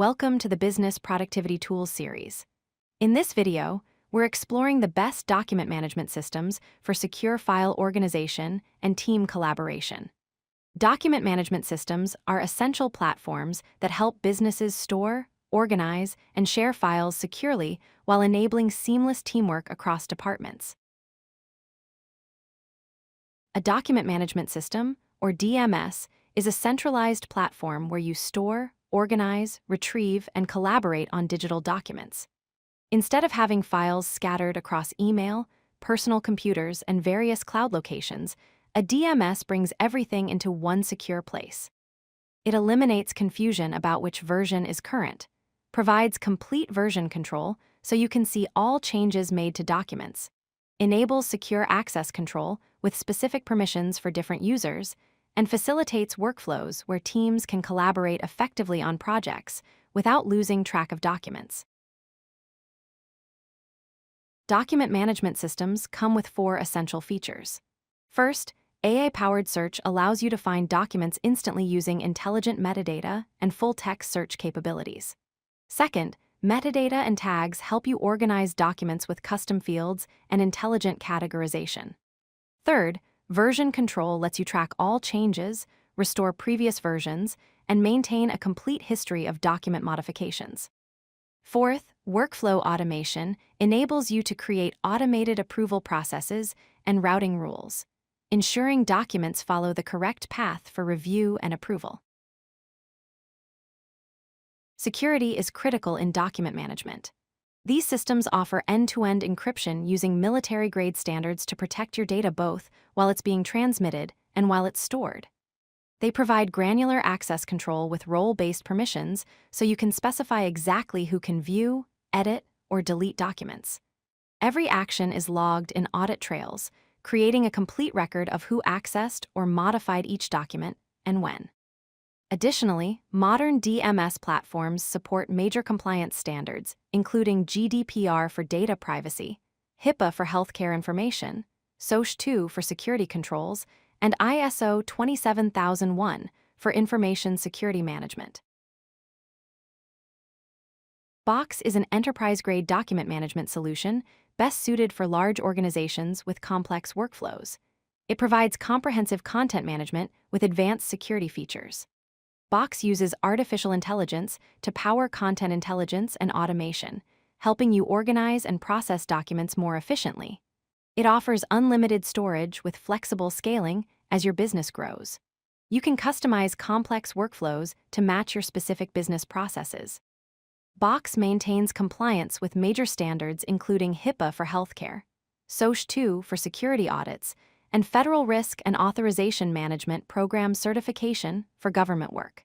Welcome to the Business Productivity Tools series. In this video, we're exploring the best document management systems for secure file organization and team collaboration. Document management systems are essential platforms that help businesses store, organize, and share files securely while enabling seamless teamwork across departments. A document management system, or DMS, is a centralized platform where you store, organize, retrieve, and collaborate on digital documents. Instead of having files scattered across email, personal computers, and various cloud locations, a DMS brings everything into one secure place. It eliminates confusion about which version is current, provides complete version control so you can see all changes made to documents, enables secure access control with specific permissions for different users, and facilitates workflows where teams can collaborate effectively on projects without losing track of documents. Document management systems come with 4 essential features. First, AI-powered search allows you to find documents instantly using intelligent metadata and full-text search capabilities. Second, metadata and tags help you organize documents with custom fields and intelligent categorization. Third, version control lets you track all changes, restore previous versions, and maintain a complete history of document modifications. Fourth, workflow automation enables you to create automated approval processes and routing rules, ensuring documents follow the correct path for review and approval. Security is critical in document management. These systems offer end-to-end encryption using military-grade standards to protect your data both while it's being transmitted and while it's stored. They provide granular access control with role-based permissions so you can specify exactly who can view, edit, or delete documents. Every action is logged in audit trails, creating a complete record of who accessed or modified each document and when. Additionally, modern DMS platforms support major compliance standards, including GDPR for data privacy, HIPAA for healthcare information, SOC 2 for security controls, and ISO 27001 for information security management. Box is an enterprise-grade document management solution best suited for large organizations with complex workflows. It provides comprehensive content management with advanced security features. Box uses artificial intelligence to power content intelligence and automation, helping you organize and process documents more efficiently. It offers unlimited storage with flexible scaling as your business grows. You can customize complex workflows to match your specific business processes. Box maintains compliance with major standards including HIPAA for healthcare, SOC 2 for security audits, and Federal Risk and Authorization Management Program certification for government work.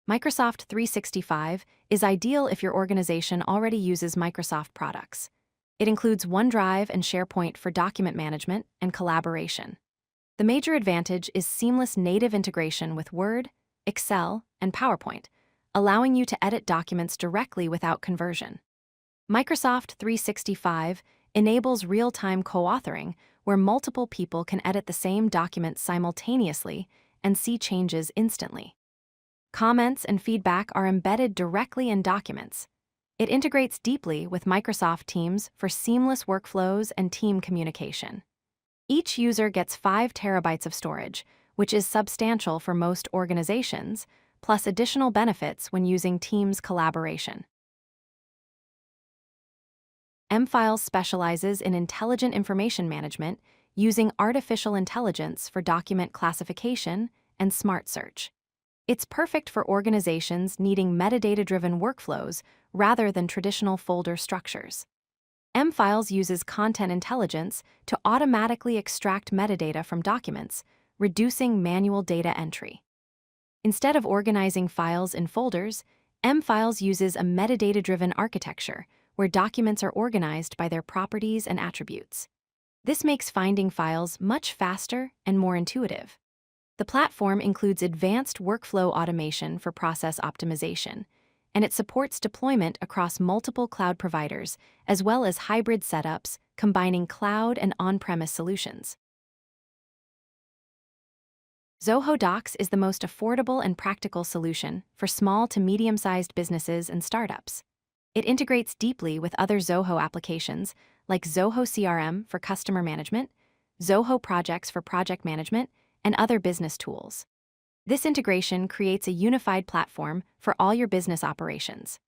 Microsoft 365 is ideal if your organization already uses Microsoft products. It includes OneDrive and SharePoint for document management and collaboration. The major advantage is seamless native integration with Word, Excel, and PowerPoint, allowing you to edit documents directly without conversion. Microsoft 365 enables real-time co-authoring, where multiple people can edit the same document simultaneously and see changes instantly. Comments and feedback are embedded directly in documents. It integrates deeply with Microsoft Teams for seamless workflows and team communication. Each user gets 5 terabytes of storage, which is substantial for most organizations, plus additional benefits when using Teams collaboration. mFiles specializes in intelligent information management using artificial intelligence for document classification and smart search. It's perfect for organizations needing metadata-driven workflows rather than traditional folder structures. mFiles uses content intelligence to automatically extract metadata from documents, reducing manual data entry. Instead of organizing files in folders, mFiles uses a metadata-driven architecture where documents are organized by their properties and attributes. This makes finding files much faster and more intuitive. The platform includes advanced workflow automation for process optimization, and it supports deployment across multiple cloud providers, as well as hybrid setups combining cloud and on-premise solutions. Zoho Docs is the most affordable and practical solution for small to medium-sized businesses and startups. It integrates deeply with other Zoho applications like Zoho CRM for customer management, Zoho Projects for project management, and other business tools. This integration creates a unified platform for all your business operations.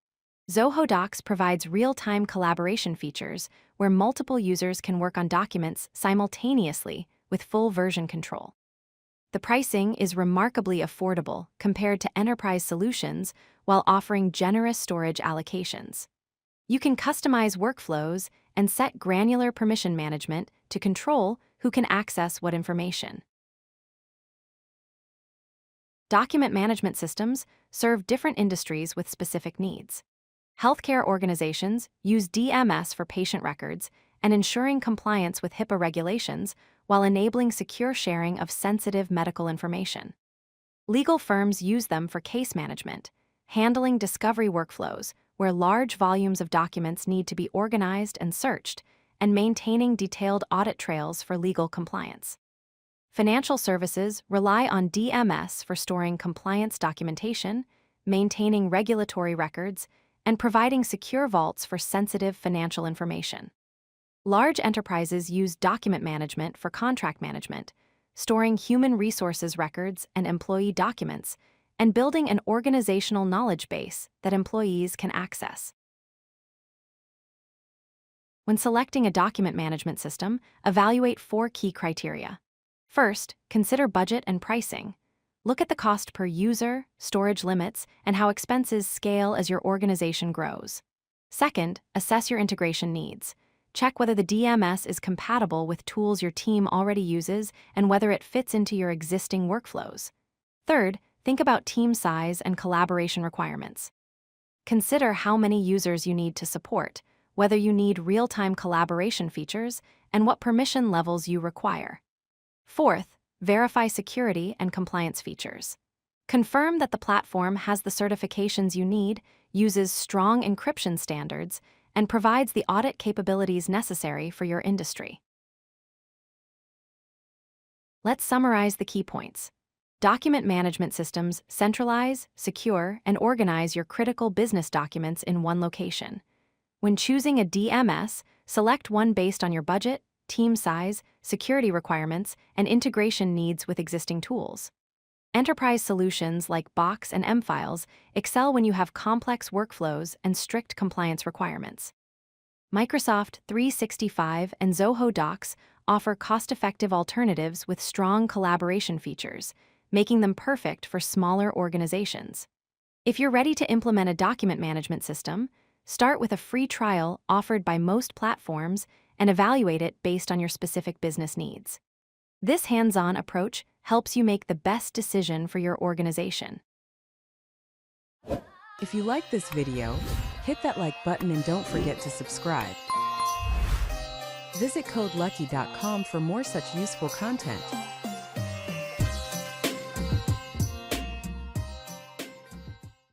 Zoho Docs provides real-time collaboration features where multiple users can work on documents simultaneously with full version control. The pricing is remarkably affordable compared to enterprise solutions while offering generous storage allocations. You can customize workflows and set granular permission management to control who can access what information. Document management systems serve different industries with specific needs. Healthcare organizations use DMS for patient records and ensuring compliance with HIPAA regulations while enabling secure sharing of sensitive medical information. Legal firms use them for case management, handling discovery workflows where large volumes of documents need to be organized and searched, and maintaining detailed audit trails for legal compliance. Financial services rely on DMS for storing compliance documentation, maintaining regulatory records, and providing secure vaults for sensitive financial information. Large enterprises use document management for contract management, storing human resources records and employee documents, and building an organizational knowledge base that employees can access. When selecting a document management system, evaluate 4 key criteria. First, consider budget and pricing. Look at the cost per user, storage limits, and how expenses scale as your organization grows. Second, assess your integration needs. Check whether the DMS is compatible with tools your team already uses and whether it fits into your existing workflows. Third, think about team size and collaboration requirements. Consider how many users you need to support, whether you need real-time collaboration features, and what permission levels you require. Fourth, verify security and compliance features. Confirm that the platform has the certifications you need, uses strong encryption standards, and provides the audit capabilities necessary for your industry. Let's summarize the key points. Document management systems centralize, secure, and organize your critical business documents in one location. When choosing a DMS, select one based on your budget, team size, security requirements, and integration needs with existing tools. Enterprise solutions like Box and M-Files excel when you have complex workflows and strict compliance requirements. Microsoft 365 and Zoho Docs offer cost-effective alternatives with strong collaboration features, making them perfect for smaller organizations. If you're ready to implement a document management system, start with a free trial offered by most platforms and evaluate it based on your specific business needs. This hands-on approach helps you make the best decision for your organization. If you like this video, hit that like button and don't forget to subscribe. Visit codelucky.com for more such useful content.